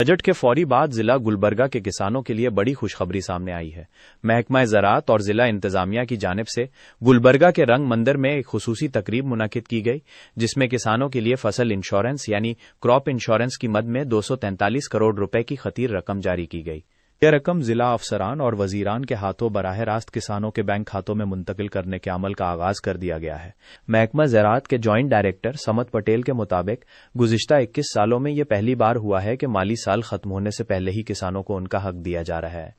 Budget के फौरी बाद जिला गुलबर्गा के किसानों के लिए बड़ी खुशखबरी सामने आई है। महकमा ज़राअत और जिला इंतजामिया की जानिब से गुलबर्गा के रंग मंदिर में एक खुसूसी तकरीब मुनाकिद की गई, जिसमें किसानों के लिए फसल इंश्योरेंस यानी क्रॉप इंश्योरेंस की मद में 243 करोड़ रुपए की खतीर रकम जारी की गई। यह रकम जिला अफसरान और वजीरान के हाथों बराह रास्त किसानों के बैंक खातों में मुंतकिल करने के अमल का आगाज कर दिया गया है। महकमा ज़राअत के जॉइंट डायरेक्टर समत पटेल के मुताबिक गुज़िश्ता 21 सालों में यह पहली बार हुआ है कि माली साल खत्म होने से पहले ही किसानों को उनका हक दिया जा रहा है।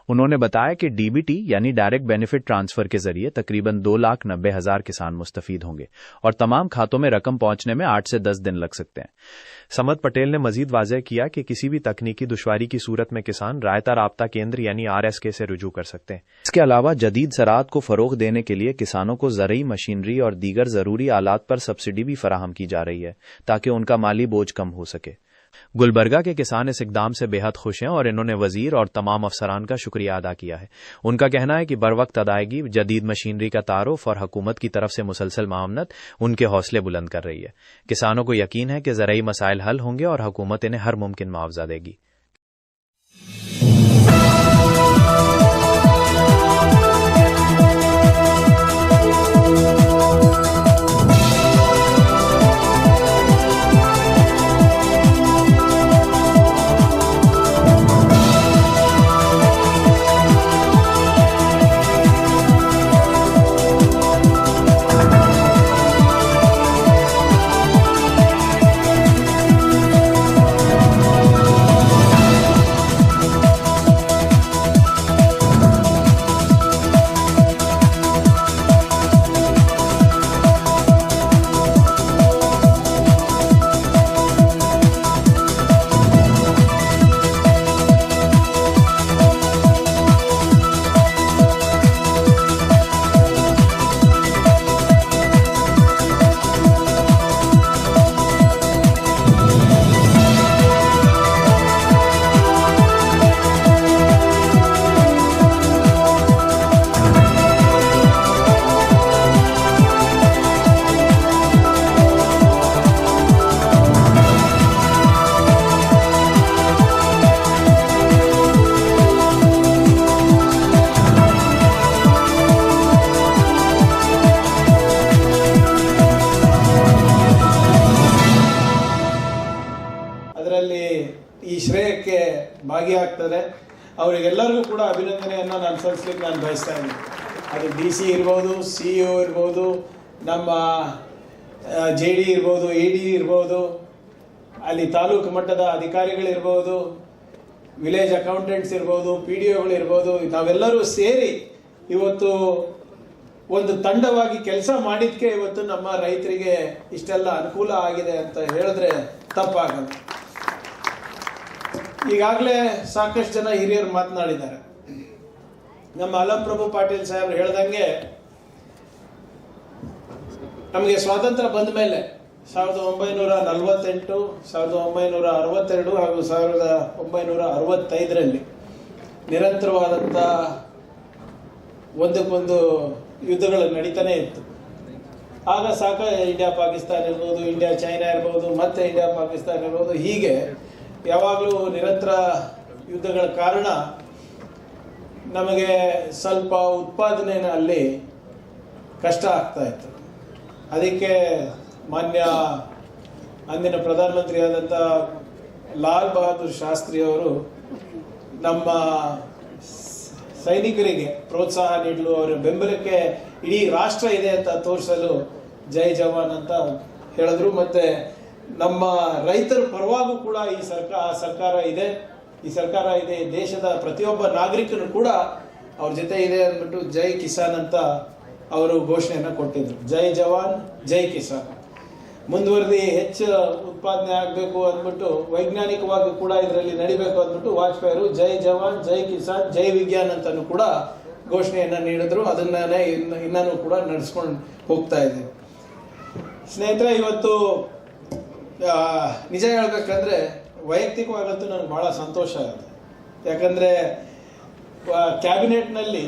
उन्होंने बताया कि डीबीटी यानी डायरेक्ट बेनिफिट ट्रांसफर के जरिए तकरीबन 2,90,000 किसान मुस्तफीद होंगे और तमाम खातों में रकम पहुंचने में 8 से 10 दिन लग सकते हैं। समत पटेल ने मजीद वाज़ेह किया कि किसी भी तकनीकी दुश्वारी की सूरत में किसान रायता राब्ता केंद्र यानी RSK से रुजू कर सकते हैं। इसके अलावा जदीद ज़राअत को फ़रोग़ देने के लिए किसानों को ज़रई मशीनरी और दीगर ज़रूरी आलात पर सब्सिडी भी फराहम की जा रही है ताकि उनका माली बोझ कम हो सके। गुलबर्गा के किसान इस इकदाम से बेहद खुश हैं और इन्होंने वजीर और तमाम अफसरान का शुक्रिया अदा किया है। उनका कहना है कि बरवक्त अदायगी, जदीद मशीनरी का तारुफ और हुकूमत की तरफ से मुसलसल मामनत उनके हौसले बुलंद कर रही है। किसानों को यकीन है कि ज़रई मसाइल हल होंगे और हुकूमत इन्हें हर मुमकिन मुआवजा देगी। ಅದರಲ್ಲಿ ಈ ಶ್ರೇಯಕ್ಕೆ ಭಾಗಿಯಾಗ್ತದೆ ಅವರಿಗೆಲ್ಲರಿಗೂ ಕೂಡ ಅಭಿನಂದನೆಯನ್ನು ನಾನು ಸಲ್ಲಿಸಲಿಕ್ಕೆ ನಾನು ಬಯಸ್ತಾ ಇದ್ದೀನಿ. ಅದು DC ಇರ್ಬೋದು, CEO ಇರ್ಬೋದು, ನಮ್ಮ JD ಇರ್ಬೋದು, AD ಇರ್ಬೋದು, ಅಲ್ಲಿ ತಾಲೂಕು ಮಟ್ಟದ ಅಧಿಕಾರಿಗಳಿರ್ಬೋದು, ವಿಲೇಜ್ ಅಕೌಂಟೆಂಟ್ಸ್ ಇರ್ಬೋದು, PDOಗಳು ಇರ್ಬೋದು, ನಾವೆಲ್ಲರೂ ಸೇರಿ ಇವತ್ತು ಒಂದು ತಂಡವಾಗಿ ಕೆಲಸ ಮಾಡಿದ್ದಕ್ಕೆ ಇವತ್ತು ನಮ್ಮ ರೈತರಿಗೆ ಇಷ್ಟೆಲ್ಲ ಅನುಕೂಲ ಆಗಿದೆ ಅಂತ ಹೇಳಿದ್ರೆ ತಪ್ಪಾಗಲ್ಲ. ಈಗಾಗಲೇ ಸಾಕಷ್ಟು ಜನ ಹಿರಿಯರು ಮಾತನಾಡಿದ್ದಾರೆ. ನಮ್ಮ ಅಲಂ ಪ್ರಭು ಪಾಟೀಲ್ ಸಾಹೇಬ್ರು ಹೇಳ್ದಂಗೆ ನಮಗೆ ಸ್ವಾತಂತ್ರ್ಯ ಬಂದ ಮೇಲೆ 1948, 1962 ಹಾಗೂ 1965ರಲ್ಲಿ ನಿರಂತರವಾದಂಥ ಒಂದಕ್ಕೊಂದು ಯುದ್ಧಗಳು ನಡೀತಾನೆ ಇತ್ತು. ಆಗ ಇಂಡಿಯಾ ಪಾಕಿಸ್ತಾನ ಇರ್ಬೋದು, ಇಂಡಿಯಾ ಚೈನಾ ಇರ್ಬೋದು, ಮತ್ತೆ ಇಂಡಿಯಾ ಪಾಕಿಸ್ತಾನ ಇರ್ಬೋದು, ಹೀಗೆ ಯಾವಾಗಲೂ ನಿರಂತರ ಯುದ್ಧಗಳ ಕಾರಣ ನಮಗೆ ಸ್ವಲ್ಪ ಉತ್ಪಾದನೆಯಲ್ಲಿ ಕಷ್ಟ ಆಗ್ತಾ ಇತ್ತು. ಅದಕ್ಕೆ ಮಾನ್ಯ ಅಂದಿನ ಪ್ರಧಾನಮಂತ್ರಿಯಾದಂಥ ಲಾಲ್ ಬಹದ್ದೂರ್ ಶಾಸ್ತ್ರಿ ಅವರು ನಮ್ಮ ಸೈನಿಕರಿಗೆ ಪ್ರೋತ್ಸಾಹ ನೀಡಲು, ಅವರ ಬೆಂಬಲಕ್ಕೆ ಇಡೀ ರಾಷ್ಟ್ರ ಇದೆ ಅಂತ ತೋರಿಸಲು ಜೈ ಜವಾನ್ ಅಂತ ಹೇಳಿದ್ರು. ಮತ್ತೆ ನಮ್ಮ ರೈತರ ಪರವಾಗೂ ಕೂಡ ಈ ಸರ್ಕಾರ ಇದೆ, ದೇಶದ ಪ್ರತಿಯೊಬ್ಬ ನಾಗರಿಕನು ಕೂಡ ಅವ್ರ ಜೊತೆ ಇದೆ ಅಂದ್ಬಿಟ್ಟು ಜೈ ಕಿಸಾನ್ ಅಂತ ಅವರು ಘೋಷಣೆಯನ್ನು ಕೊಟ್ಟಿದ್ರು. ಜೈ ಜವಾನ್ ಜೈ ಕಿಸಾನ್ ಮುಂದುವರೆದು ಹೆಚ್ಚು ಉತ್ಪಾದನೆ ಆಗಬೇಕು ಅಂದ್ಬಿಟ್ಟು, ವೈಜ್ಞಾನಿಕವಾಗಿ ಕೂಡ ಇದರಲ್ಲಿ ನಡಿಬೇಕು ಅಂದ್ಬಿಟ್ಟು ವಾಜಪೇಯಿಯವರು ಜೈ ಜವಾನ್ ಜೈ ಕಿಸಾನ್ ಜೈ ವಿಜ್ಞಾನ್ ಅಂತಾನು ಕೂಡ ಘೋಷಣೆಯನ್ನು ನೀಡಿದ್ರು. ಅದನ್ನೇ ಇನ್ನೂ ಕೂಡ ನಡೆಸ್ಕೊಂಡು ಹೋಗ್ತಾ ಇದ್ದೀವಿ. ಸ್ನೇಹಿತರೆ, ಇವತ್ತು ನಿಜ ಹೇಳ್ಬೇಕಂದ್ರೆ ವೈಯಕ್ತಿಕವಾಗಂತೂ ನನಗೆ ಬಹಳ ಸಂತೋಷ ಆಗುತ್ತೆ. ಯಾಕಂದರೆ ಕ್ಯಾಬಿನೆಟ್ನಲ್ಲಿ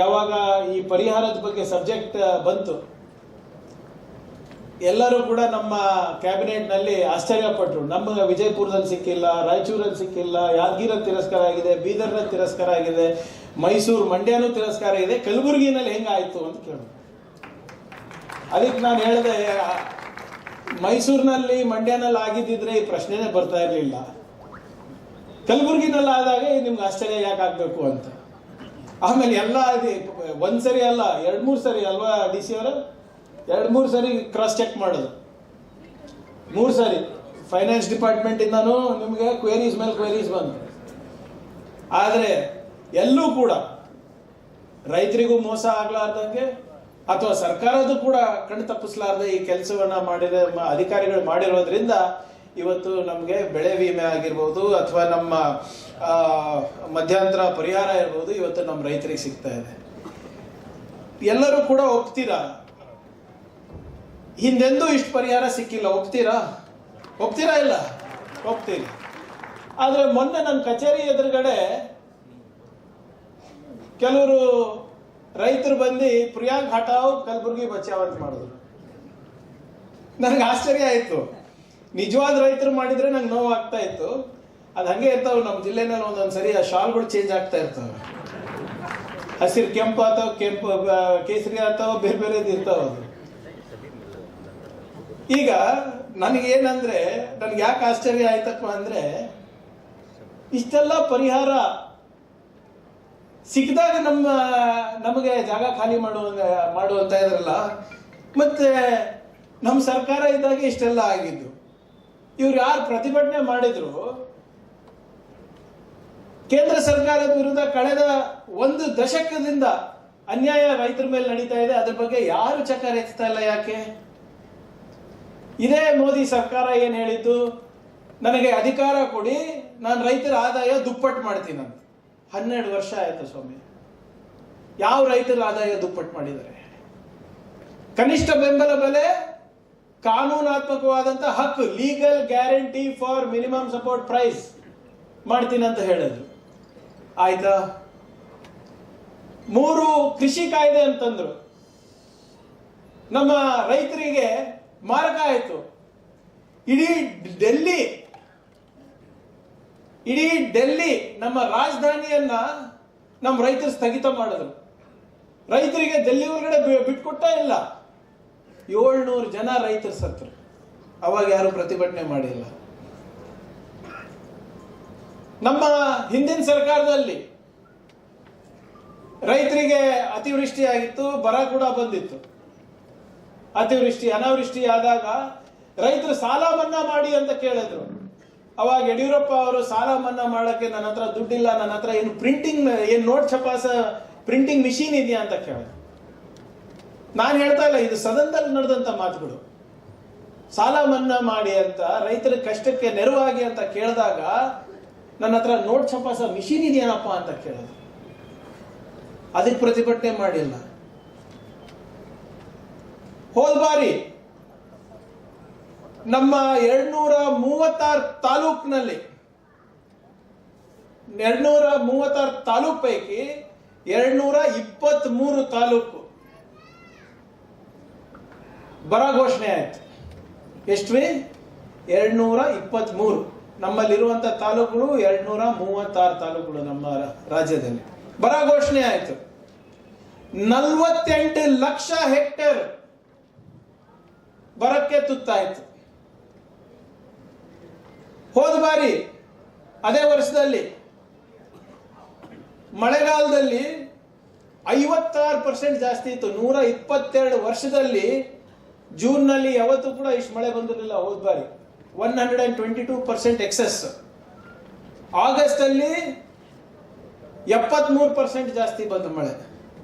ಯಾವಾಗ ಈ ಪರಿಹಾರದ ಬಗ್ಗೆ ಸಬ್ಜೆಕ್ಟ್ ಬಂತು, ಎಲ್ಲರೂ ಕೂಡ ನಮ್ಮ ಕ್ಯಾಬಿನೆಟ್ನಲ್ಲಿ ಆಶ್ಚರ್ಯಪಟ್ಟರು. ನಮಗೆ ವಿಜಯಪುರದಲ್ಲಿ ಸಿಕ್ಕಿಲ್ಲ, ರಾಯಚೂರಲ್ಲಿ ಸಿಕ್ಕಿಲ್ಲ, ಯಾದಗಿರಲ್ಲಿ ತಿರಸ್ಕಾರ ಆಗಿದೆ, ಬೀದರ್ನಲ್ಲಿ ತಿರಸ್ಕಾರ ಆಗಿದೆ, ಮೈಸೂರು ಮಂಡ್ಯನೂ ತಿರಸ್ಕಾರ ಆಗಿದೆ, ಕಲಬುರಗಿನಲ್ಲಿ ಹೆಂಗಾಯ್ತು ಅಂತ ಕೇಳಿದ್ರು. ಅದಕ್ಕೆ ನಾನು ಹೇಳಿದೆ, ಮೈಸೂರಿನಲ್ಲಿ ಮಂಡ್ಯನಲ್ಲಿ ಆಗಿದ್ದಿದ್ರೆ ಈ ಪ್ರಶ್ನೆನೇ ಬರ್ತಾ ಇರಲಿಲ್ಲ, ಕಲಬುರಗಿನಲ್ಲಿ ಆದಾಗ ನಿಮ್ಗೆ ಆಶ್ಚರ್ಯ ಯಾಕೆ ಆಗ್ಬೇಕು ಅಂತ. ಆಮೇಲೆ ಎಲ್ಲ ಒಂದ್ಸರಿ ಅಲ್ಲ 2-3 ಸರಿ ಅಲ್ವಾ ಡಿ ಸಿ ಅವರ, 2-3 ಸರಿ ಕ್ರಾಸ್ ಚೆಕ್ ಮಾಡೋದು. 3 ಸರಿ ಫೈನಾನ್ಸ್ ಡಿಪಾರ್ಟ್ಮೆಂಟ್ ಇಂದಾನು ನಿಮಗೆ ಕ್ವೇರೀಸ್ ಮೇಲೆ ಕ್ವೇರೀಸ್ ಬಂತು. ಆದರೆ ಎಲ್ಲೂ ಕೂಡ ರೈತರಿಗೂ ಮೋಸ ಆಗ್ಲಾರ್ದಂಗೆ ಅಥವಾ ಸರ್ಕಾರದ್ದು ಕೂಡ ಕಣ್ಣು ತಪ್ಪಿಸ್ಲಾರ್ದೆ ಈ ಕೆಲಸವನ್ನ ಮಾಡಿದ ಅಧಿಕಾರಿಗಳು ಮಾಡಿರೋದ್ರಿಂದ ಇವತ್ತು ನಮಗೆ ಬೆಳೆ ವಿಮೆ ಆಗಿರ್ಬೋದು ಅಥವಾ ನಮ್ಮ ಮಧ್ಯಂತರ ಪರಿಹಾರ ಇರ್ಬೋದು, ಇವತ್ತು ನಮ್ಮ ರೈತರಿಗೆ ಸಿಗ್ತಾ ಇದೆ. ಎಲ್ಲರೂ ಕೂಡ ಒಪ್ತೀರಾ, ಹಿಂದೆಂದೂ ಇಷ್ಟು ಪರಿಹಾರ ಸಿಕ್ಕಿಲ್ಲ, ಒಪ್ತೀರಾ ಇಲ್ಲ ಒಪ್ತೀರಿ. ಆದ್ರೆ ಮೊನ್ನೆ ನನ್ನ ಕಚೇರಿ ಎದುರುಗಡೆ ಕೆಲವರು ರೈತರು ಬಂದು ಪ್ರಿಯಾಂಕ್ ಹಟಾವ್ ಕಲಬುರ್ಗಿ ಬಚಾವ್ ಅಂತ ಮಾಡಿದ್ರು. ನನಗೆ ಆಶ್ಚರ್ಯ ಆಯ್ತು. ನಿಜವಾದ ರೈತರು ಮಾಡಿದ್ರೆ ನಂಗೆ ನೋವು ಆಗ್ತಾ ಇತ್ತು. ಅದು ಹಂಗೆ ಇರ್ತಾವ ನಮ್ಮ ಜಿಲ್ಲೆನಲ್ಲಿ ಒಂದೊಂದ್ಸರಿ ಆ ಶಾಲ್ಗಳು ಚೇಂಜ್ ಆಗ್ತಾ ಇರ್ತಾವೆ. ಹಸಿರು ಕೆಂಪು ಅಥವಾ ಕೆಂಪು ಕೇಸರಿ ಅಥವಾ ಬೇರೆ ಬೇರೆದು ಇರ್ತಾವ. ಅದು ಈಗ ನನಗೇನಂದ್ರೆ, ನನ್ಗೆ ಯಾಕೆ ಆಶ್ಚರ್ಯ ಆಯ್ತಪ್ಪ ಅಂದ್ರೆ, ಇಷ್ಟೆಲ್ಲ ಪರಿಹಾರ ಸಿಕ್ಕಿದಾಗ ನಮಗೆ ಜಾಗ ಖಾಲಿ ಮಾಡುವಂತ ಇದ್ರಲ್ಲ, ಮತ್ತೆ ನಮ್ಮ ಸರ್ಕಾರ ಇದ್ದಾಗ ಇಷ್ಟೆಲ್ಲ ಆಗಿದ್ದು. ಇವ್ರು ಯಾರು ಪ್ರತಿಭಟನೆ ಮಾಡಿದ್ರು, ಕೇಂದ್ರ ಸರ್ಕಾರದ ವಿರುದ್ಧ ಕಳೆದ 1 ದಶಕದಿಂದ ಅನ್ಯಾಯ ರೈತರ ಮೇಲೆ ನಡೀತಾ ಇದೆ, ಅದ್ರ ಬಗ್ಗೆ ಯಾರು ಚಕಾರ ಎತ್ತಾ ಇಲ್ಲ. ಯಾಕೆ? ಇದೇ ಮೋದಿ ಸರ್ಕಾರ ಏನ್ ಹೇಳಿದ್ದು, ನನಗೆ ಅಧಿಕಾರ ಕೊಡಿ, ನಾನು ರೈತರ ಆದಾಯ ದುಪ್ಪಟ್ಟು ಮಾಡ್ತೀನಿ ಅಂತ. 12 ವರ್ಷ ಆಯ್ತು ಸ್ವಾಮಿ. ಯಾವ ರೈತರ ಆದಾಯ ದುಪ್ಪಟ್ಟು ಮಾಡಿದ್ದಾರೆ? ಕನಿಷ್ಠ ಬೆಂಬಲ ಬೆಲೆ ಕಾನೂನಾತ್ಮಕವಾದಂತ ಹಕ್ಕು, legal guarantee for minimum support price ಮಾಡ್ತೀನಿ ಅಂತ ಹೇಳಿದ್ರು. ಆಯ್ತಾ? 3 ಕೃಷಿ ಕಾಯ್ದೆ ಅಂತಂದ್ರು. ನಮ್ಮ ರೈತರಿಗೆ ಮಾರಕ ಆಯ್ತು. ಇಡೀ ಡೆಲ್ಲಿ ನಮ್ಮ ರಾಜಧಾನಿಯನ್ನ ನಮ್ಮ ರೈತರು ಸ್ಥಗಿತ ಮಾಡಿದ್ರು. ರೈತರಿಗೆ ಡೆಲ್ಲಿ ಒಳಗಡೆ ಬಿಟ್ಕೊಟ್ಟ ಇಲ್ಲ. 700 ಜನ ರೈತರು ಸತ್ರು. ಅವಾಗ ಯಾರು ಪ್ರತಿಭಟನೆ ಮಾಡಿಲ್ಲ. ನಮ್ಮ ಹಿಂದಿನ ಸರ್ಕಾರದಲ್ಲಿ ರೈತರಿಗೆ ಅತಿವೃಷ್ಟಿ ಆಗಿತ್ತು, ಬರ ಕೂಡ ಬಂದಿತ್ತು. ಅತಿವೃಷ್ಟಿ ಅನಾವೃಷ್ಟಿ ಆದಾಗ ರೈತರು ಸಾಲ ಮನ್ನಾ ಮಾಡಿ ಅಂತ ಕೇಳಿದ್ರು. ಅವಾಗ ಯಡಿಯೂರಪ್ಪ ಅವರು ಸಾಲ ಮನ್ನಾ ಮಾಡಕ್ಕೆ ನನ್ನ ಹತ್ರ ದುಡ್ಡಿಲ್ಲ, ನನ್ನ ಹತ್ರ ಏನು ನೋಟ್ ಛಪಾಸ ಪ್ರಿಂಟಿಂಗ್ ಮಿಷಿನ್ ಇದೆಯಾ ಅಂತ ಕೇಳಿದ್ರು. ನಾನು ಹೇಳ್ತಾ ಇಲ್ಲ, ಇದು ಸದನದಲ್ಲಿ ನಡೆದಂತ ಮಾತುಗಳು. ಸಾಲ ಮನ್ನಾ ಮಾಡಿ ಅಂತ ರೈತರ ಕಷ್ಟಕ್ಕೆ ನೆರವಾಗಿ ಅಂತ ಕೇಳಿದಾಗ ನನ್ನ ಹತ್ರ ನೋಟ್ ಛಪಾಸ ಮಿಷಿನ್ ಇದೆಯೇನಪ್ಪ ಅಂತ ಕೇಳಿದ್ರು. ಅದಕ್ಕೆ ಪ್ರತಿಭಟನೆ ಮಾಡಿಲ್ಲ. ಹೋದ ಬಾರಿ ನಮ್ಮ 236 ತಾಲೂಕಿನಲ್ಲಿ 236 ತಾಲೂಕು ಪೈಕಿ 223 ತಾಲೂಕು ಬರ ಘೋಷಣೆ ಆಯ್ತು. ಎಷ್ಟ್ರಿ? 223. ನಮ್ಮಲ್ಲಿರುವಂತ ತಾಲೂಕುಗಳು 236 ತಾಲೂಕುಗಳು ನಮ್ಮ ರಾಜ್ಯದಲ್ಲಿ ಬರ ಘೋಷಣೆ ಆಯ್ತು. 48 ಲಕ್ಷ ಹೆಕ್ಟೇರ್ ಬರಕ್ಕೆ ತುತ್ತಾಯ್ತು. ಹೋದ ಬಾರಿ ಅದೇ ವರ್ಷದಲ್ಲಿ ಮಳೆಗಾಲದಲ್ಲಿ 56% ಜಾಸ್ತಿ ಇತ್ತು. 122 ವರ್ಷದಲ್ಲಿ ಜೂನ್ ನಲ್ಲಿ ಯಾವತ್ತೂ ಕೂಡ ಇಷ್ಟು ಮಳೆ ಬಂದಿರಲಿಲ್ಲ. ಹೋದ ಬಾರಿ 122% ಎಕ್ಸೆಸ್. ಆಗಸ್ಟ್ ಅಲ್ಲಿ 73% ಜಾಸ್ತಿ ಬಂತು ಮಳೆ.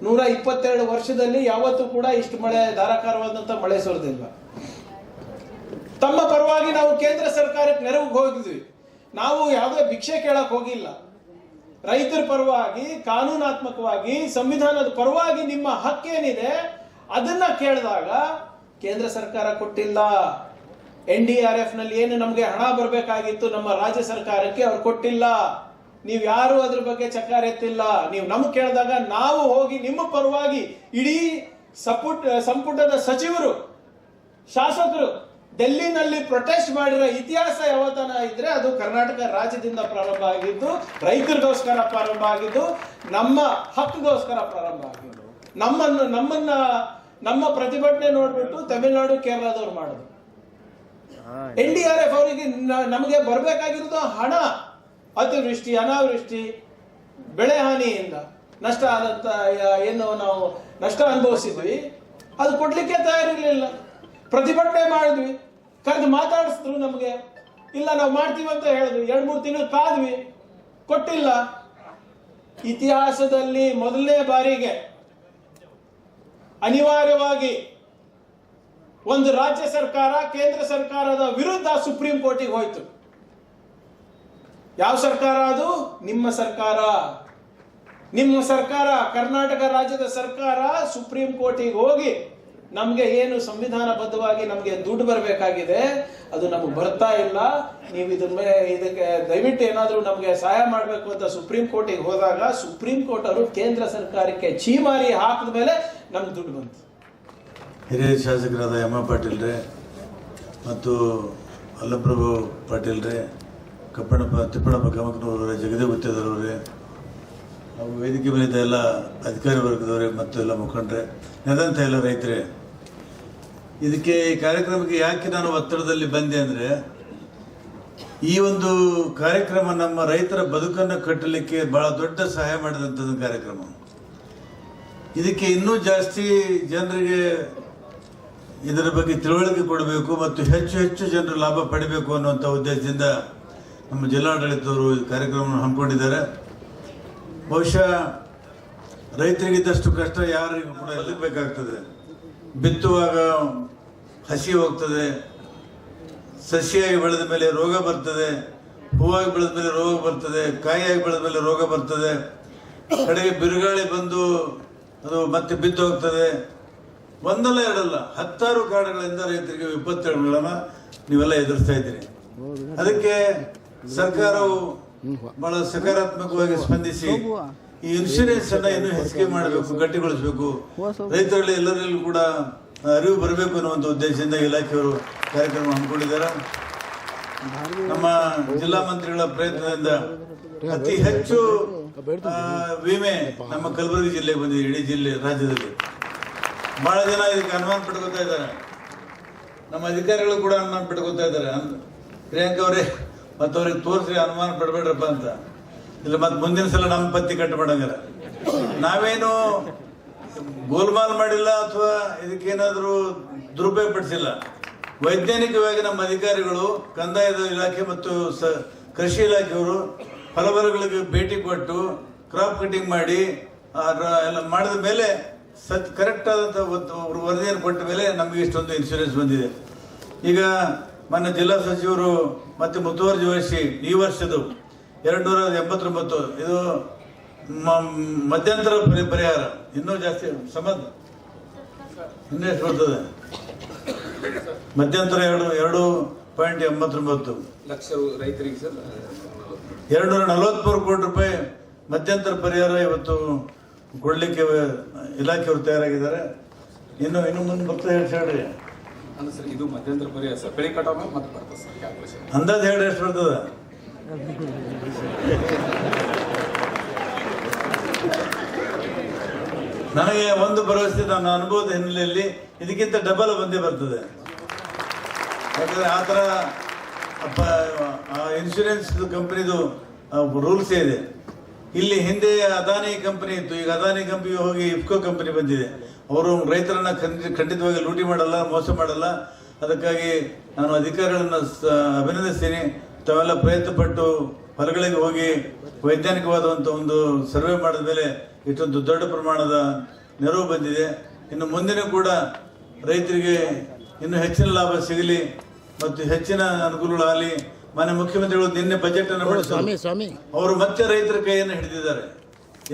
122 ವರ್ಷದಲ್ಲಿ ಯಾವತ್ತೂ ಕೂಡ ಇಷ್ಟು ಮಳೆ, ಧಾರಾಕಾರವಾದಂತ ಮಳೆ ಸುರಿದಿಲ್ಲ. ತಮ್ಮ ಪರವಾಗಿ ನಾವು ಕೇಂದ್ರ ಸರ್ಕಾರಕ್ಕೆ ನೆರವಿಗೆ ಹೋಗಿದ್ವಿ. ನಾವು ಯಾವುದೇ ಭಿಕ್ಷೆ ಕೇಳಕ್ ಹೋಗಿಲ್ಲ. ರೈತರ ಪರವಾಗಿ, ಕಾನೂನಾತ್ಮಕವಾಗಿ, ಸಂವಿಧಾನದ ಪರವಾಗಿ ನಿಮ್ಮ ಹಕ್ಕೇನಿದೆ ಅದನ್ನ ಕೇಳಿದಾಗ ಕೇಂದ್ರ ಸರ್ಕಾರ ಕೊಟ್ಟಿಲ್ಲ. NDRF ನಲ್ಲಿ ಏನು ನಮಗೆ ಹಣ ಬರಬೇಕಾಗಿತ್ತು ನಮ್ಮ ರಾಜ್ಯ ಸರ್ಕಾರಕ್ಕೆ, ಅವ್ರು ಕೊಟ್ಟಿಲ್ಲ. ನೀವು ಯಾರು ಅದ್ರ ಬಗ್ಗೆ ಚಕಾರ ಎತ್ತಿಲ್ಲ. ನೀವು ನಮ್ಗೆ ಕೇಳಿದಾಗ ನಾವು ಹೋಗಿ ನಿಮ್ಮ ಪರವಾಗಿ, ಇಡೀ ಸಂಪುಟದ ಸಚಿವರು ಶಾಸಕರು ಡೆಲ್ಲಿನಲ್ಲಿ ಪ್ರೊಟೆಸ್ಟ್ ಮಾಡಿರೋ ಇತಿಹಾಸ ಯಾವತ್ತನ ಇದ್ರೆ ಅದು ಕರ್ನಾಟಕ ರಾಜ್ಯದಿಂದ ಪ್ರಾರಂಭ ಆಗಿದ್ದು, ರೈತರಿಗೋಸ್ಕರ ಪ್ರಾರಂಭ ಆಗಿದ್ದು, ನಮ್ಮ ಹಕ್ಕಿಗೋಸ್ಕರ ಪ್ರಾರಂಭ ಆಗಿದ್ದು. ನಮ್ಮ ಪ್ರತಿಭಟನೆ ನೋಡ್ಬಿಟ್ಟು ತಮಿಳುನಾಡು, ಕೇರಳದವ್ರು ಮಾಡೋದು. NDRF ಅವರಿಗೆ ನಮಗೆ ಬರಬೇಕಾಗಿರೋದು ಹಣ. ಅತಿವೃಷ್ಟಿ, ಅನಾವೃಷ್ಟಿ, ಬೆಳೆ ಹಾನಿಯಿಂದ ನಷ್ಟ ಆದಂತ ಏನು ನಾವು ನಷ್ಟ ಅನುಭವಿಸಿದ್ವಿ, ಅದು ಕೊಡ್ಲಿಕ್ಕೆ ತಯಾರಿರ್ಲಿಲ್ಲ. ಪ್ರತಿಭಟನೆ ಮಾಡಿದ್ವಿ, ಕರೆದು ಮಾತಾಡಿಸಿದ್ರು ನಮಗೆ. ಇಲ್ಲ ನಾವು ಮಾಡ್ತೀವಿ ಅಂತ ಹೇಳಿದ್ವಿ. 2-3 ತಿಂಗಳು ಕಾದ್ವಿ, ಕೊಟ್ಟಿಲ್ಲ. ಇತಿಹಾಸದಲ್ಲಿ ಮೊದಲನೇ ಬಾರಿಗೆ ಅನಿವಾರ್ಯವಾಗಿ ಒಂದು ರಾಜ್ಯ ಸರ್ಕಾರ ಕೇಂದ್ರ ಸರ್ಕಾರದ ವಿರುದ್ಧ ಸುಪ್ರೀಂ ಕೋರ್ಟಿಗೆ ಹೋಯ್ತು. ಯಾವ ಸರ್ಕಾರ ಅದು? ನಿಮ್ಮ ಸರ್ಕಾರ. ನಿಮ್ಮ ಸರ್ಕಾರ, ಕರ್ನಾಟಕ ರಾಜ್ಯದ ಸರ್ಕಾರ ಸುಪ್ರೀಂ ಕೋರ್ಟಿಗೆ ಹೋಗಿ ನಮ್ಗೆ ಏನು ಸಂವಿಧಾನಬದ್ಧವಾಗಿ ನಮ್ಗೆ ದುಡ್ಡು ಬರಬೇಕಾಗಿದೆ ಅದು ನಮಗೆ ಬರ್ತಾ ಇಲ್ಲ, ನೀವು ಇದಕ್ಕೆ ದಯವಿಟ್ಟು ಏನಾದ್ರೂ ನಮ್ಗೆ ಸಹಾಯ ಮಾಡಬೇಕು ಅಂತ ಸುಪ್ರೀಂ ಕೋರ್ಟಿಗೆ ಹೋದಾಗ ಸುಪ್ರೀಂ ಕೋರ್ಟ್ ಅವರು ಕೇಂದ್ರ ಸರ್ಕಾರಕ್ಕೆ ಛೀಮಾರಿ ಹಾಕಿದ ಮೇಲೆ ನಮ್ಗೆ ದುಡ್ಡು ಬಂತು. ಹಿರಿಯ ಶಾಸಕರಾದ ಎಂ ಪಾಟೀಲ್ರೆ ಮತ್ತು ಅಲ್ಲಪ್ರಭು ಪಾಟೀಲ್ರೆ, ತಿಪ್ಪಣ್ಣಪ್ಪ ಕಾಮಕನವರೇ, ಜಗದೇ ಗುತ್ತೇದಾರವರೇ, ಹಾಗೂ ವೇದಿಕೆ ಮೇಲಿದ್ದ ಎಲ್ಲ ಅಧಿಕಾರಿ ವರ್ಗದವರೇ ಮತ್ತು ಎಲ್ಲ ಮುಖಂಡರೇ, ನೆದಂತ ಎಲ್ಲ ರೈತರೇ, ಇದಕ್ಕೆ ಈ ಕಾರ್ಯಕ್ರಮಕ್ಕೆ ಯಾಕೆ ನಾನು ಒತ್ತಡದಲ್ಲಿ ಬಂದೆ ಅಂದರೆ, ಈ ಒಂದು ಕಾರ್ಯಕ್ರಮ ನಮ್ಮ ರೈತರ ಬದುಕನ್ನು ಕಟ್ಟಲಿಕ್ಕೆ ಬಹಳ ದೊಡ್ಡ ಸಹಾಯ ಮಾಡಿದಂಥದ್ದು ಕಾರ್ಯಕ್ರಮ. ಇದಕ್ಕೆ ಇನ್ನೂ ಜಾಸ್ತಿ ಜನರಿಗೆ ಇದರ ಬಗ್ಗೆ ತಿಳುವಳಿಕೆ ಕೊಡಬೇಕು ಮತ್ತು ಹೆಚ್ಚು ಹೆಚ್ಚು ಜನರು ಲಾಭ ಪಡಿಬೇಕು ಅನ್ನುವಂಥ ಉದ್ದೇಶದಿಂದ ನಮ್ಮ ಜಿಲ್ಲಾಡಳಿತದವರು ಈ ಕಾರ್ಯಕ್ರಮವನ್ನು ಹಮ್ಮಿಕೊಂಡಿದ್ದಾರೆ. ಬಹುಶಃ ರೈತರಿಗಿದ್ದಷ್ಟು ಕಷ್ಟ ಯಾರಿಗೂ ಕೂಡ ಬದುಕಬೇಕಾಗ್ತದೆ. ಬಿತ್ತುವಾಗ ಹಸಿ ಹೋಗ್ತದೆ, ಸಸಿಯಾಗಿ ಬೆಳೆದ ಮೇಲೆ ರೋಗ ಬರ್ತದೆ, ಹೂವಾಗಿ ಬೆಳೆದ ಮೇಲೆ ರೋಗ ಬರ್ತದೆ, ಕಾಯಿಯಾಗಿ ಬೆಳೆದ ಮೇಲೆ ರೋಗ ಬರ್ತದೆ, ಕಡೆಗೆ ಬಿರುಗಾಳಿ ಬಂದು ಅದು ಮತ್ತೆ ಬಿದ್ದು ಹೋಗ್ತದೆ. ಒಂದಲ್ಲ ಎರಡಲ್ಲ 10 ಕಾರಣಗಳಿಂದ ರೈತರಿಗೆ ವಿಪತ್ತುಗಳನ್ನು ನೀವೆಲ್ಲ ಎದುರಿಸ್ತಾ ಇದ್ದೀರಿ. ಅದಕ್ಕೆ ಸರ್ಕಾರವು ಬಹಳ ಸಕಾರಾತ್ಮಕವಾಗಿ ಸ್ಪಂದಿಸಿ ಈ ಇನ್ಶೂರೆನ್ಸ್ ಅನ್ನ ಇನ್ನೂ ಹೆಚ್ಚಿಗೆ ಮಾಡಬೇಕು, ಗಟ್ಟಿಗೊಳಿಸಬೇಕು, ರೈತರಲ್ಲಿ ಎಲ್ಲರಲ್ಲೂ ಕೂಡ ಅರಿವು ಬರಬೇಕು ಅನ್ನುವಂಥ ಉದ್ದೇಶದಿಂದ ಇಲಾಖೆಯವರು ಕಾರ್ಯಕ್ರಮ ಹಮ್ಮಿಕೊಂಡಿದ್ದಾರೆ. ನಮ್ಮ ಜಿಲ್ಲಾ ಮಂತ್ರಿಗಳ ಪ್ರಯತ್ನದಿಂದ ಅತಿ ಹೆಚ್ಚು ವಿಮೆ ನಮ್ಮ ಕಲಬುರಗಿ ಜಿಲ್ಲೆಗೆ ಬಂದಿದೆ. ಇಡೀ ಜಿಲ್ಲೆ ರಾಜ್ಯದಲ್ಲಿ ಬಹಳ ಜನ ಇದಕ್ಕೆ ಅನುಮಾನ ಪಡ್ಕೋತಾ ಇದ್ದಾರೆ. ನಮ್ಮ ಅಧಿಕಾರಿಗಳು ಕೂಡ ಅನುಮಾನ ಪಡ್ಕೋತಾ ಇದ್ದಾರೆ. ಪ್ರಿಯಾಂಕ ಅವರೇ ಮತ್ತು ಅವ್ರಿಗೆ ತೋರಿಸಿ ಅನುಮಾನ ಪಡಬೇಡ್ರಪ್ಪ ಅಂತ. ಇಲ್ಲ ಮತ್ತೆ ಮುಂದಿನ ಸಲ ನಮ್ಮ ಪತ್ತಿ ಕಟ್ಟು ಮಾಡಂಗಾರ. ನಾವೇನು ಗೋಲ್ಮಾಲ್ ಮಾಡಿಲ್ಲ ಅಥವಾ ಇದಕ್ಕೇನಾದರೂ ದುರುಪಯೋಗ ಪಡಿಸಿಲ್ಲ. ವೈಜ್ಞಾನಿಕವಾಗಿ ನಮ್ಮ ಅಧಿಕಾರಿಗಳು, ಕಂದಾಯದ ಇಲಾಖೆ ಮತ್ತು ಕೃಷಿ ಇಲಾಖೆಯವರು ಫಲವರಗಳಿಗೆ ಭೇಟಿ ಕೊಟ್ಟು ಕ್ರಾಪ್ ಕಟಿಂಗ್ ಮಾಡಿ ಎಲ್ಲ ಮಾಡಿದ ಮೇಲೆ ಕರೆಕ್ಟ್ ಆದಂಥ ವರದಿಯನ್ನು ಕೊಟ್ಟ ಮೇಲೆ ನಮಗೆ ಇಷ್ಟೊಂದು ಇನ್ಶೂರೆನ್ಸ್ ಬಂದಿದೆ. ಈಗ ಮೊನ್ನೆ ಜಿಲ್ಲಾ ಸಚಿವರು ಮತ್ತು ಮುತುವರ್ಜಿ ವಹಿಸಿ ಈ ವರ್ಷದ್ದು 289 ಇದು ಮಧ್ಯಂತರ ಪರಿಹಾರ ಇನ್ನೂ ಜಾಸ್ತಿ ಇನ್ನೂ ಎಷ್ಟು ಬರ್ತದೆ? ಮಧ್ಯಂತರ 2.89 ಲಕ್ಷ ರೈತರಿಗೆ ಸರ್ 243 ಕೋಟಿ ರೂಪಾಯಿ ಮಧ್ಯಂತರ ಪರಿಹಾರ ಇವತ್ತು ಕೊಡ್ಲಿಕ್ಕೆ ಇಲಾಖೆಯವರು ತಯಾರಾಗಿದ್ದಾರೆ. ಇನ್ನು ಮುಂದೆ ಬರ್ತದೆ ಹೇಳ್ರಿ. ಅಲ್ಲ ಸರ್, ಇದು ಮಧ್ಯಂತರ ಪರಿಹಾರ ಸರ್, ಬೆಳೆ ಕಟಾವ ಮತ್ತೆ ಬರ್ತದೆ ಸರ್ ಕ್ಯಾಲ್ಕುಲೇಷನ್. ಅಂದಾಜು ಹೇಳಿ ಎಷ್ಟು ಬರ್ತದೆ? ನನಗೆ ಒಂದು ಭರವಸೆ, ನನ್ನ ಅನುಭವದ ಹಿನ್ನೆಲೆಯಲ್ಲಿ ಇದಕ್ಕಿಂತ ಡಬಲ್ ಬಂದೇ ಬರ್ತದೆ. ಯಾಕಂದ್ರೆ ಆ ಥರ ಇನ್ಶೂರೆನ್ಸ್ ಕಂಪನಿದು ರೂಲ್ಸೇ ಇದೆ. ಇಲ್ಲಿ ಹಿಂದೆ ಅದಾನಿ ಕಂಪನಿ ಇತ್ತು, ಈಗ ಅದಾನಿ ಕಂಪನಿ ಹೋಗಿ ಇಫ್ಕೋ ಕಂಪನಿ ಬಂದಿದೆ. ಅವರು ರೈತರನ್ನ ಖಂಡಿತವಾಗಿ ಲೂಟಿ ಮಾಡಲ್ಲ, ಮೋಸ ಮಾಡಲ್ಲ. ಅದಕ್ಕಾಗಿ ನಾನು ಅಧಿಕಾರಿಗಳನ್ನ ಅಭಿನಂದಿಸ್ತೀನಿ. ತಾವೆಲ್ಲ ಪ್ರಯತ್ನ ಪಟ್ಟು ಹೊಲಗಳಿಗೆ ಹೋಗಿ ವೈಜ್ಞಾನಿಕವಾದಂಥ ಒಂದು ಸರ್ವೆ ಮಾಡಿದ ಮೇಲೆ ಇಷ್ಟೊಂದು ದೊಡ್ಡ ಪ್ರಮಾಣದ ನೆರವು ಬಂದಿದೆ. ಇನ್ನು ಮುಂದಿನ ಕೂಡ ರೈತರಿಗೆ ಇನ್ನೂ ಹೆಚ್ಚಿನ ಲಾಭ ಸಿಗಲಿ ಮತ್ತು ಹೆಚ್ಚಿನ ಅನುಕೂಲಗಳಾಗಲಿ. ಮಾನ್ಯ ಮುಖ್ಯಮಂತ್ರಿಗಳು ನಿನ್ನೆ ಬಜೆಟ್ ಅನ್ನು ಮಂಡಿಸಿದರು. ಅವರು ಮತ್ತೆ ರೈತರ ಕೈಯನ್ನು ಹಿಡಿದಿದ್ದಾರೆ.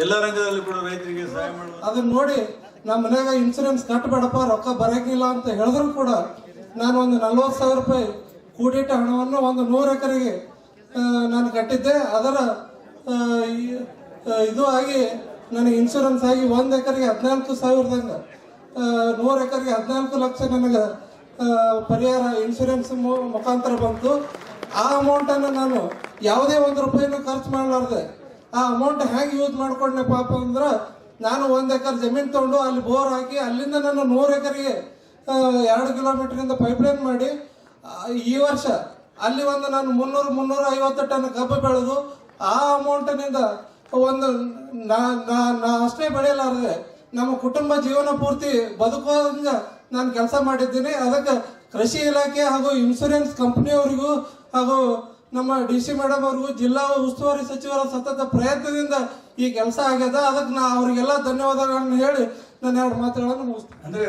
ಎಲ್ಲ ರಂಗದಲ್ಲಿ ಕೂಡ ರೈತರಿಗೆ ಸಹಾಯ ಮಾಡುವ ಅದನ್ನ ನೋಡಿ ನಮ್ಮ ಮನ್ಯಾಗ ಇನ್ಸೂರೆನ್ಸ್ ಕಟ್ಟಬೇಡಪ್ಪ, ರೊಕ್ಕ ಬರಂಗಿಲ್ಲ ಅಂತ ಹೇಳಿದ್ರು ಕೂಡ ನಾನು ಒಂದು 40,000 ರೂಪಾಯಿ ಕೂಡಿಟ್ಟ ಹಣವನ್ನು ಒಂದು 100 ಎಕರೆಗೆ ನಾನು ಕಟ್ಟಿದ್ದೆ. ಅದರ ಇದು ಆಗಿ ನನಗೆ ಇನ್ಶೂರೆನ್ಸ್ ಆಗಿ 1 ಎಕರೆಗೆ 14,000ದಂಗ 100 ಎಕರೆಗೆ 14 ಲಕ್ಷ ನನಗೆ ಪರಿಹಾರ ಇನ್ಶೂರೆನ್ಸ್ ಮುಖಾಂತರ ಬಂತು. ಆ ಅಮೌಂಟನ್ನು ನಾನು ಯಾವುದೇ ಒಂದು ರೂಪಾಯಿನೂ ಖರ್ಚು ಮಾಡಲಾರ್ದೆ ಆ ಅಮೌಂಟ್ ಹೇಗೆ ಯೂಸ್ ಮಾಡ್ಕೊಂಡೆ ಪಾಪ ಅಂದ್ರೆ, ನಾನು 1 ಎಕರೆ ಜಮೀನು ತೊಗೊಂಡು ಅಲ್ಲಿ ಬೋರ್ ಹಾಕಿ ಅಲ್ಲಿಂದ ನಾನು 100 ಎಕರೆಗೆ 2 ಕಿಲೋಮೀಟ್ರಿಂದ ಪೈಪ್ಲೈನ್ ಮಾಡಿ ಈ ವರ್ಷ ಅಲ್ಲಿ ಒಂದು ನಾನು 300-350 ಟನ್ ಕಬ್ಬು ಬೆಳೆದು ಆ ಅಮೌಂಟಿನಿಂದ ಒಂದು ನಾ ಅಷ್ಟೇ ಬೆಳೆಯಲಾರದೆ ನಮ್ಮ ಕುಟುಂಬ ಜೀವನ ಪೂರ್ತಿ ಬದುಕೋದಂಗ ನಾನು ಕೆಲಸ ಮಾಡಿದ್ದೀನಿ. ಅದಕ್ಕೆ ಕೃಷಿ ಇಲಾಖೆ ಹಾಗೂ ಇನ್ಶೂರೆನ್ಸ್ ಕಂಪ್ನಿಯವರಿಗೂ ಹಾಗೂ ನಮ್ಮ DC ಮೇಡಮ್ ಅವ್ರಿಗೂ ಜಿಲ್ಲಾ ಉಸ್ತುವಾರಿ ಸಚಿವರ ಸತತ ಪ್ರಯತ್ನದಿಂದ ಈ ಕೆಲಸ ಆಗ್ಯದ. ಅದಕ್ಕೆ ನಾ ಅವರಿಗೆಲ್ಲ ಧನ್ಯವಾದಗಳನ್ನು ಹೇಳಿ ನಾನು 2 ಮಾತುಗಳನ್ನು ಮುಗಿಸ್ತೇನೆ. ಅಂದರೆ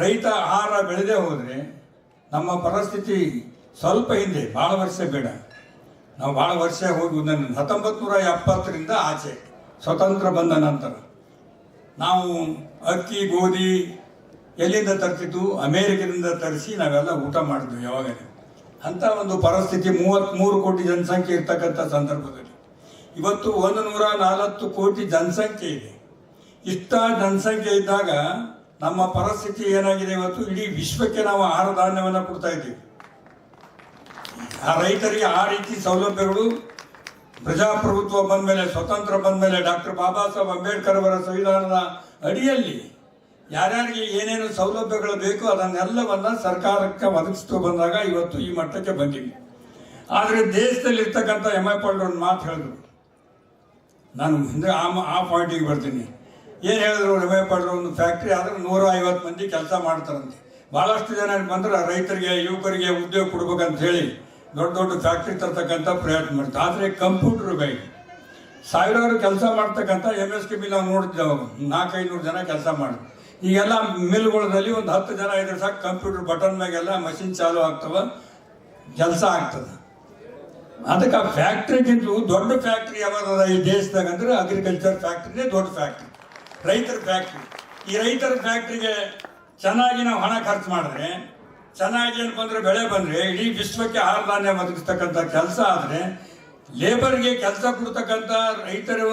ರೈತ ಆಹಾರ ಬೆಳೆದೇ ಹೋದರೆ ನಮ್ಮ ಪರಿಸ್ಥಿತಿ ಸ್ವಲ್ಪ ಹಿಂದೆ, ಭಾಳ ವರ್ಷ ಬೇಡ, ನಾವು ಭಾಳ ವರ್ಷ ಹೋಗಿ 1970ರಿಂದ ಆಚೆ ಸ್ವತಂತ್ರ ಬಂದ ನಂತರ ನಾವು ಅಕ್ಕಿ ಗೋಧಿ ಎಲ್ಲಿಂದ ತರ್ತಿದ್ದು, ಅಮೇರಿಕದಿಂದ ತರಿಸಿ ನಾವೆಲ್ಲ ಊಟ ಮಾಡಿದ್ವಿ ಯಾವಾಗಲೇ. ಅಂಥ ಒಂದು ಪರಿಸ್ಥಿತಿ 33 ಕೋಟಿ ಜನಸಂಖ್ಯೆ ಇರ್ತಕ್ಕಂಥ ಸಂದರ್ಭದಲ್ಲಿ ಇವತ್ತು 140 ಕೋಟಿ ಜನಸಂಖ್ಯೆ ಇದೆ. ಇಷ್ಟ ಜನಸಂಖ್ಯೆ ಇದ್ದಾಗ ನಮ್ಮ ಪರಿಸ್ಥಿತಿ ಏನಾಗಿದೆ, ಇವತ್ತು ಇಡೀ ವಿಶ್ವಕ್ಕೆ ನಾವು ಆಹಾರ ಧಾನ್ಯವನ್ನು ಕೊಡ್ತಾ ಇದ್ದೀವಿ. ಆ ರೈತರಿಗೆ ಆ ರೀತಿ ಸೌಲಭ್ಯಗಳು ಪ್ರಜಾಪ್ರಭುತ್ವ ಬಂದ ಮೇಲೆ, ಸ್ವತಂತ್ರ ಬಂದ ಮೇಲೆ, ಡಾಕ್ಟರ್ ಬಾಬಾ ಸಾಹೇಬ್ ಅಂಬೇಡ್ಕರ್ ಅವರ ಸಂವಿಧಾನದ ಅಡಿಯಲ್ಲಿ ಯಾರ್ಯಾರಿಗೆ ಏನೇನು ಸೌಲಭ್ಯಗಳು ಬೇಕು ಅದನ್ನೆಲ್ಲವನ್ನ ಸರ್ಕಾರಕ್ಕೆ ಒದಗಿಸ್ತು ಬಂದಾಗ ಇವತ್ತು ಈ ಮಟ್ಟಕ್ಕೆ ಬಂದಿವಿ. ಆದರೆ ದೇಶದಲ್ಲಿ ಇರ್ತಕ್ಕಂಥ MI ಪಾಟೀಲ್ ಒಂದು ಮಾತು ಹೇಳಿದ್ರು, ನಾನು ಹಿಂದೆ ಆ ಪಾಯಿಂಟಿಗೆ ಬರ್ತೀನಿ. ಏನು ಹೇಳಿದ್ರು MI ಪಾಟೀಲ್, ಒಂದು ಫ್ಯಾಕ್ಟ್ರಿ ಆದ್ರೆ 150 ಮಂದಿ ಕೆಲಸ ಮಾಡ್ತಾರಂತೆ. ಭಾಳಷ್ಟು ಜನ ಬಂದ್ರೆ ರೈತರಿಗೆ ಯುವಕರಿಗೆ ಉದ್ಯೋಗ ಕೊಡ್ಬೇಕಂತ ಹೇಳಿ ದೊಡ್ಡ ಫ್ಯಾಕ್ಟ್ರಿ ತರ್ತಕ್ಕಂಥ ಪ್ರಯತ್ನ ಮಾಡ್ತಾರೆ. ಆದರೆ ಕಂಪ್ಯೂಟರ್ ಬೇಕು, ಸಾವಿರಾರು ಕೆಲಸ ಮಾಡ್ತಕ್ಕಂಥ MSKB ನಾವು ನೋಡ್ತಿದ್ದೇವೆ, 400-500 ಜನ ಕೆಲಸ ಮಾಡಿದ್ರು. ಈಗೆಲ್ಲ ಮಿಲ್ಗಳಲ್ಲಿ ಒಂದು 10 ಜನ ಇದ್ರೆ ಸಾಕು, ಕಂಪ್ಯೂಟರ್ ಬಟನ್ ಮ್ಯಾಗೆಲ್ಲ ಮಷಿನ್ ಚಾಲು ಆಗ್ತವ, ಕೆಲಸ ಆಗ್ತದೆ. ಅದಕ್ಕೆ ಆ ಫ್ಯಾಕ್ಟ್ರಿಗಿಂತ ದೊಡ್ಡ ಫ್ಯಾಕ್ಟ್ರಿ ಯಾವ್ದಾದ ಈ ದೇಶದಾಗ ಅಂದ್ರೆ ಅಗ್ರಿಕಲ್ಚರ್ ಫ್ಯಾಕ್ಟ್ರಿನೇ ದೊಡ್ಡ ಫ್ಯಾಕ್ಟ್ರಿ, ರೈತರ ಫ್ಯಾಕ್ಟ್ರಿ. ಈ ರೈತರ ಫ್ಯಾಕ್ಟ್ರಿಗೆ ಚೆನ್ನಾಗಿ ನಾವು ಹಣ ಖರ್ಚು ಮಾಡಿದ್ರೆ, ಚೆನ್ನಾಗಿ ಏನು ಬಂದರೆ ಬೆಳೆ ಬಂದರೆ ಇಡೀ ವಿಶ್ವಕ್ಕೆ ಆಹಾರ ಧಾನ್ಯ ಒದಗಿಸ್ತಕ್ಕಂಥ ಕೆಲಸ ಆದರೆ, ಲೇಬರ್ಗೆ ಕೆಲಸ ಕೊಡ್ತಕ್ಕಂಥ ರೈತರು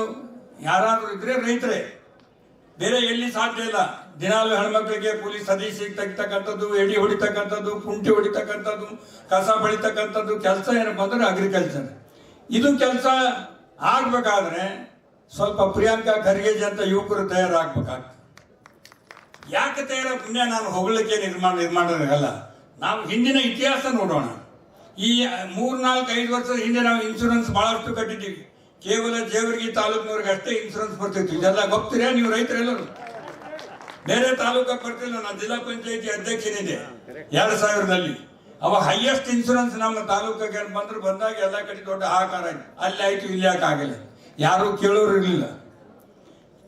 ಯಾರಾದರೂ ಇದ್ರೆ ರೈತರೇ, ಬೇರೆ ಎಲ್ಲಿ ಸಾಧ್ಯ ಇಲ್ಲ. ದಿನಾಲು ಹೆಣ್ಮಕ್ಳಿಗೆ ಕೂಲಿ ಸದೀಸಿಗೆ ತೆಗಿತಕ್ಕಂಥದ್ದು, ಎಡಿ ಹೊಡಿತಕ್ಕಂಥದ್ದು, ಕುಂಟಿ ಹೊಡಿತಕ್ಕಂಥದ್ದು, ಕಸ ಬೆಳಿತಕ್ಕಂಥದ್ದು ಕೆಲಸ ಏನಪ್ಪ ಅಂದ್ರೆ ಅಗ್ರಿಕಲ್ಚರ್. ಇದು ಕೆಲಸ ಆಗ್ಬೇಕಾದ್ರೆ ಸ್ವಲ್ಪ ಪ್ರಿಯಾಂಕಾ ಖರ್ಗೆಜಿ ಅಂತ ಯುವಕರು ತಯಾರಾಗಬೇಕಾಗ್ತದೆ. ಯಾಕೆ ತಯಾರ ಪುಣ್ಯ ನಾನು ಹೊಗಳಕ್ಕೆ ನಿರ್ಮಾಣಗಲ್ಲ. ನಾವು ಹಿಂದಿನ ಇತಿಹಾಸ ನೋಡೋಣ. ಈ 3-4-5 ವರ್ಷದ ಹಿಂದೆ ನಾವು ಇನ್ಶೂರೆನ್ಸ್ ಬಹಳಷ್ಟು ಕಟ್ಟಿದ್ದೀವಿ. ಕೇವಲ ಜೇವರ್ಗಿ ತಾಲೂಕಿನವ್ರಿಗೆ ಅಷ್ಟೇ ಇನ್ಶೂರೆನ್ಸ್ ಬರ್ತಿತ್ತು. ಇದೆಲ್ಲ ಗೊತ್ತಿರ ನೀವು ರೈತರೆಲ್ಲರೂ? ಬೇರೆ ತಾಲೂಕಿಗೆ ಬರ್ತಿಲ್ಲ. ನಾನು ಜಿಲ್ಲಾ ಪಂಚಾಯತಿ ಅಧ್ಯಕ್ಷನಿದೆ 2000ರಲ್ಲಿ. ಅವಾಗ ಹೈಯೆಸ್ಟ್ ಇನ್ಶೂರೆನ್ಸ್ ನಮ್ಮ ತಾಲೂಕಿಗೆ ಬಂದಾಗ ಎಲ್ಲ ಕಡೆ ದೊಡ್ಡ ಹಾಕಾರ ಅಲ್ಲಿ ಆಯ್ತು, ಇಲ್ಲಿ ಯಾಕೆ ಆಗಿಲ್ಲ, ಯಾರು ಕೇಳೋರು ಇರಲಿಲ್ಲ.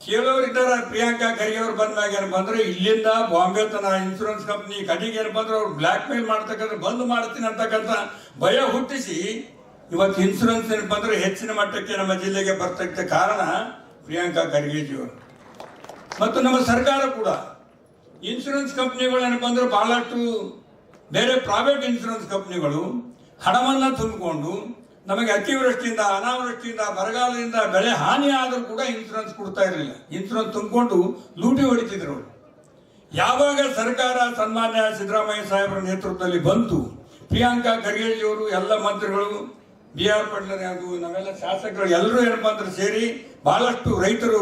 ಕೇಳೋರಿದ್ದಾರೆ. ಪ್ರಿಯಾಂಕಾ ಖರ್ಗೆ ಅವ್ರು ಬಂದಾಗ ಏನು ಬಂದ್ರೆ ಇಲ್ಲಿಂದ ಬಾಂಬೆ ತನ ಇನ್ಶೂರೆನ್ಸ್ ಕಂಪ್ನಿ ಕಡೆಗೆ ಏನು ಬಂದ್ರೆ ಅವ್ರು ಬ್ಲ್ಯಾಕ್ ಮೇಲ್ ಮಾಡ್ತಕ್ಕಂಥ, ಬಂದ್ ಮಾಡ್ತೀನಿ ಅಂತಕ್ಕಂಥ ಭಯ ಹುಟ್ಟಿಸಿ ಇವತ್ತು ಇನ್ಶೂರೆನ್ಸ್ ಏನು ಬಂದ್ರೆ ಹೆಚ್ಚಿನ ಮಟ್ಟಕ್ಕೆ ನಮ್ಮ ಜಿಲ್ಲೆಗೆ ಬರ್ತಕ್ಕ ಕಾರಣ ಪ್ರಿಯಾಂಕಾ ಖರ್ಗೆಜಿಯವರು. ಮತ್ತು ನಮ್ಮ ಸರ್ಕಾರ ಕೂಡ ಇನ್ಶೂರೆನ್ಸ್ ಕಂಪ್ನಿಗಳು ಏನು ಬಂದ್ರೆ ಬಹಳಷ್ಟು ಬೇರೆ ಪ್ರೈವೇಟ್ ಇನ್ಶೂರೆನ್ಸ್ ಕಂಪ್ನಿಗಳು ಹಣವನ್ನ ತುಂಬಿಕೊಂಡು ನಮಗೆ ಅತಿವೃಷ್ಟಿಯಿಂದ, ಅನಾವೃಷ್ಟಿಯಿಂದ, ಬರಗಾಲದಿಂದ ಬೆಳೆ ಹಾನಿ ಆದರೂ ಕೂಡ ಇನ್ಶೂರೆನ್ಸ್ ಕೊಡ್ತಾ ಇರಲಿಲ್ಲ. ಇನ್ಶೂರೆನ್ಸ್ ತುಂಬಿಕೊಂಡು ಲೂಟಿ ಹೊಡಿತಿದ್ರು. ಯಾವಾಗ ಸರ್ಕಾರ ಸನ್ಮಾನ್ಯ ಸಿದ್ದರಾಮಯ್ಯ ಸಾಹೇಬರ ನೇತೃತ್ವದಲ್ಲಿ ಬಂತು, ಪ್ರಿಯಾಂಕಾ ಖರ್ಗೆಜಿಯವರು, ಎಲ್ಲ ಮಂತ್ರಿಗಳು, BR ಪಾಟೀಲ್ ಹಾಗೂ ನಾವೆಲ್ಲ ಶಾಸಕರು ಎಲ್ಲರೂ ಏನಪ್ಪಾ ಅಂದ್ರೆ ಸೇರಿ ಬಹಳಷ್ಟು ರೈತರು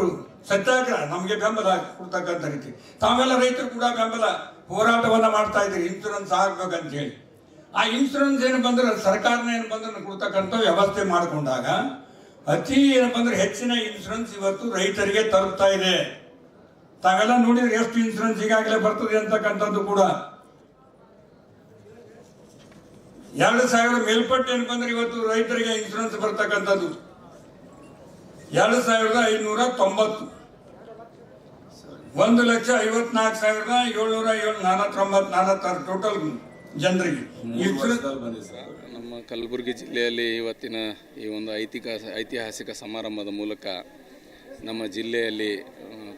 ಸತ್ಯಾಗ್ರಹ ನಮಗೆ ಬೆಂಬಲ ಕೊಡ್ತಕ್ಕಂಥ ರೀತಿ ತಾವೆಲ್ಲ ರೈತರು ಕೂಡ ಬೆಂಬಲ ಹೋರಾಟವನ್ನ ಮಾಡ್ತಾ ಇದ್ದೀರಿ ಇನ್ಶೂರೆನ್ಸ್ ಆಗ್ಬೇಕಂತ ಹೇಳಿ. ಆ ಇನ್ಶೂರೆನ್ಸ್ ಏನು ಬಂದ್ರೆ ಸರ್ಕಾರನ ಏನು ಬಂದ್ರೆ ಕೊಡ್ತಕ್ಕಂಥ ವ್ಯವಸ್ಥೆ ಮಾಡಿಕೊಂಡಾಗ ಅತಿ ಏನಪ್ಪ ಅಂದ್ರೆ ಹೆಚ್ಚಿನ ಇನ್ಶೂರೆನ್ಸ್ ಇವತ್ತು ರೈತರಿಗೆ ತಲುಪ್ತಾ ಇದೆ. ತಾವೆಲ್ಲ ನೋಡಿದ್ರೆ ಎಷ್ಟು ಇನ್ಶೂರೆನ್ಸ್ ಈಗಾಗಲೇ ಬರ್ತದೆ ಅಂತಕ್ಕಂಥದ್ದು ಕೂಡ 2000 ಮೇಲ್ಪಟ್ಟು ಏನು ಬಂದ್ರೆ ಇವತ್ತು ರೈತರಿಗೆ ಇನ್ಶೂರೆನ್ಸ್ ಬರ್ತಕ್ಕಂಥದ್ದು 2590, 1,54,746 ಟೋಟಲ್ ಜನರಿಗೆ ನಮ್ಮ ಕಲಬುರಗಿ ಜಿಲ್ಲೆಯಲ್ಲಿ ಇವತ್ತಿನ ಈ ಒಂದು ಐತಿಹಾಸಿಕ ಸಮಾರಂಭದ ಮೂಲಕ ನಮ್ಮ ಜಿಲ್ಲೆಯಲ್ಲಿ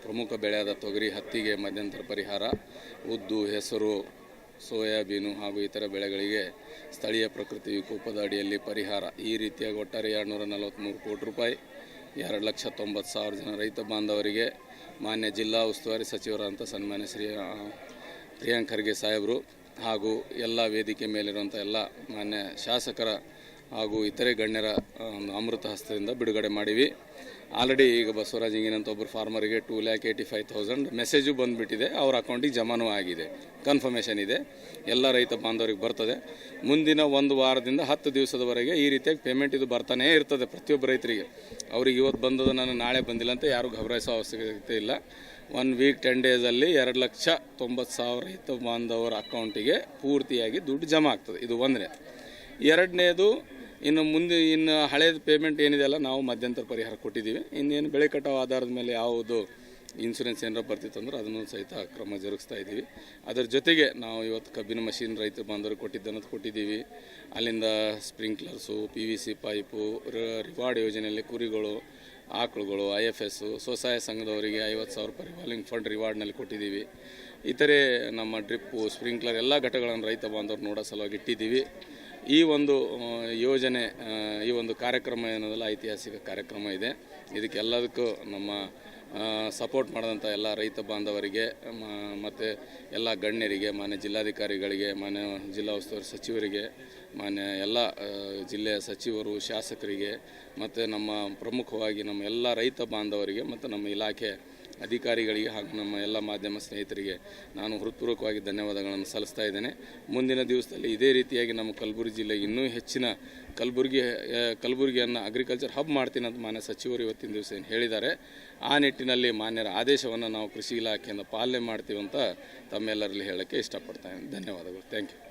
ಪ್ರಮುಖ ಬೆಳೆಯಾದ ತೊಗರಿ, ಹತ್ತಿಗೆ ಮಧ್ಯಂತರ ಪರಿಹಾರ, ಉದ್ದು, ಹೆಸರು, ಸೋಯಾಬೀನು ಹಾಗೂ ಇತರ ಬೆಳೆಗಳಿಗೆ ಸ್ಥಳೀಯ ಪ್ರಕೃತಿ ವಿಕೋಪದ ಅಡಿಯಲ್ಲಿ ಪರಿಹಾರ ಈ ರೀತಿಯಾಗಿ ಒಟ್ಟಾರೆ 243 ಕೋಟಿ ರೂಪಾಯಿ 2,90,000 ಜನ ರೈತ ಬಾಂಧವರಿಗೆ ಮಾನ್ಯ ಜಿಲ್ಲಾ ಉಸ್ತುವಾರಿ ಸಚಿವರಂತ ಸನ್ಮಾನ್ಯ ಶ್ರೀ ಪ್ರಿಯಾಂಕ್ ಖರ್ಗೆ ಸಾಹೇಬರು ಹಾಗೂ ಎಲ್ಲ ವೇದಿಕೆ ಮೇಲಿರುವಂಥ ಎಲ್ಲ ಮಾನ್ಯ ಶಾಸಕರ ಹಾಗೂ ಇತರೆ ಗಣ್ಯರ ಒಂದು ಅಮೃತ ಹಸ್ತದಿಂದ ಬಿಡುಗಡೆ ಮಾಡಿವಿ. ಆಲ್ರೆಡಿ ಈಗ ಬಸವರಾಜ್ ಇಂಗಿನಂತ ಒಬ್ಬರು ಫಾರ್ಮರಿಗೆ 2,85,000 ಮೆಸೇಜು ಬಂದುಬಿಟ್ಟಿದೆ, ಅವ್ರ ಅಕೌಂಟಿಗೆ ಜಮಾನೂ ಆಗಿದೆ, ಕನ್ಫರ್ಮೇಷನ್ ಇದೆ, ಎಲ್ಲ ರೈತ ಬಾಂಧವರಿಗೆ ಬರ್ತದೆ. ಮುಂದಿನ 1 ವಾರದಿಂದ 10 ದಿವಸದವರೆಗೆ ಈ ರೀತಿಯಾಗಿ ಪೇಮೆಂಟ್ ಇದು ಬರ್ತಾನೇ ಇರ್ತದೆ ಪ್ರತಿಯೊಬ್ಬ ರೈತರಿಗೆ. ಅವ್ರಿಗೆ ಇವತ್ತು ಬಂದದ ನಾನು ನಾಳೆ ಬಂದಿಲ್ಲ ಅಂತ ಯಾರು ಘಬರಾಯಿಸೋ ಅವಶ್ಯಕತೆ ಇಲ್ಲ. 1 ವೀಕ್ 10 ಡೇಸಲ್ಲಿ 2,90,000 ರೈತ ಬಾಂಧವರ ಅಕೌಂಟಿಗೆ ಪೂರ್ತಿಯಾಗಿ ದುಡ್ಡು ಜಮಾ ಆಗ್ತದೆ. ಇದು ಒಂದನೇ. ಎರಡನೇದು, ಇನ್ನು ಹಳೇದು ಪೇಮೆಂಟ್ ಏನಿದೆ ಅಲ್ಲ, ನಾವು ಮಧ್ಯಂತರ ಪರಿಹಾರ ಕೊಟ್ಟಿದ್ದೀವಿ. ಇನ್ನೇನು ಬೆಳೆ ಕಟಾವು ಆಧಾರದ ಮೇಲೆ ಯಾವುದು ಇನ್ಶೂರೆನ್ಸ್ ಏನಾರ ಬರ್ತಿತ್ತು ಅಂದ್ರೆ ಅದನ್ನು ಸಹಿತ ಕ್ರಮ ಜರುಗಿಸ್ತಾ ಇದ್ದೀವಿ. ಅದರ ಜೊತೆಗೆ ನಾವು ಇವತ್ತು ಕಬ್ಬಿನ ಮಷೀನ್ ರೈತ ಬಾಂಧವರಿಗೆ ಕೊಟ್ಟಿದ್ದೀವಿ. ಅಲ್ಲಿಂದ ಸ್ಪ್ರಿಂಕ್ಲರ್ಸು, PVC ಪೈಪು, ರಿವಾರ್ಡ್ ಯೋಜನೆಯಲ್ಲಿ ಕುರಿಗಳು, ಆಕಳುಗಳು, IFS, ಸ್ವಸಹಾಯ ಸಂಘದವರಿಗೆ 50,000 ರೂಪಾಯಿ ರಿವಾಲ್ವಿಂಗ್ ಫಂಡ್ ರಿವಾರ್ಡ್ನಲ್ಲಿ ಕೊಟ್ಟಿದ್ದೀವಿ. ಇತರೆ ನಮ್ಮ ಡ್ರಿಪ್ಪು, ಸ್ಪ್ರಿಂಕ್ಲರ್ ಎಲ್ಲ ಘಟಕಗಳನ್ನು ರೈತ ಬಾಂಧವರು ನೋಡೋ ಸಲುವಾಗಿ ಇಟ್ಟಿದ್ದೀವಿ. ಈ ಒಂದು ಯೋಜನೆ, ಈ ಒಂದು ಕಾರ್ಯಕ್ರಮ ಏನೋದಲ್ಲ ಐತಿಹಾಸಿಕ ಕಾರ್ಯಕ್ರಮ ಇದೆ. ಇದಕ್ಕೆಲ್ಲದಕ್ಕೂ ನಮ್ಮ ಸಪೋರ್ಟ್ ಮಾಡಿದಂಥ ಎಲ್ಲ ರೈತ ಬಾಂಧವರಿಗೆ ಮತ್ತು ಎಲ್ಲ ಗಣ್ಯರಿಗೆ, ಮಾನ್ಯ ಜಿಲ್ಲಾಧಿಕಾರಿಗಳಿಗೆ, ಮಾನ್ಯ ಜಿಲ್ಲಾ ಉಸ್ತುವಾರಿ ಸಚಿವರಿಗೆ, ಮಾನ್ಯ ಎಲ್ಲ ಜಿಲ್ಲೆಯ ಸಚಿವರು, ಶಾಸಕರಿಗೆ ಮತ್ತು ನಮ್ಮ ಪ್ರಮುಖವಾಗಿ ನಮ್ಮ ಎಲ್ಲ ರೈತ ಬಾಂಧವರಿಗೆ ಮತ್ತು ನಮ್ಮ ಇಲಾಖೆ ಅಧಿಕಾರಿಗಳಿಗೆ ಹಾಗೂ ನಮ್ಮ ಎಲ್ಲ ಮಾಧ್ಯಮ ಸ್ನೇಹಿತರಿಗೆ ನಾನು ಹೃತ್ಪೂರ್ವಕವಾಗಿ ಧನ್ಯವಾದಗಳನ್ನು ಸಲ್ಲಿಸ್ತಾ ಇದ್ದೇನೆ. ಮುಂದಿನ ದಿವಸದಲ್ಲಿ ಇದೇ ರೀತಿಯಾಗಿ ನಮ್ಮ ಕಲಬುರಗಿ ಜಿಲ್ಲೆಗೆ ಇನ್ನೂ ಹೆಚ್ಚಿನ ಕಲಬುರಗಿಯನ್ನು ಅಗ್ರಿಕಲ್ಚರ್ ಹಬ್ ಮಾಡ್ತೀನಿ ಅಂತ ಮಾನ್ಯ ಸಚಿವರು ಇವತ್ತಿನ ದಿವಸ ಏನು ಹೇಳಿದ್ದಾರೆ, ಆ ನಿಟ್ಟಿನಲ್ಲಿ ಮಾನ್ಯರ ಆದೇಶವನ್ನು ನಾವು ಕೃಷಿ ಇಲಾಖೆಯಿಂದ ಪಾಲನೆ ಮಾಡ್ತೀವಿ ಅಂತ ತಮ್ಮೆಲ್ಲರಲ್ಲಿ ಹೇಳೋಕ್ಕೆ ಇಷ್ಟಪಡ್ತಾ ಇದ್ದೀನಿ. ಧನ್ಯವಾದಗಳು. Thank you.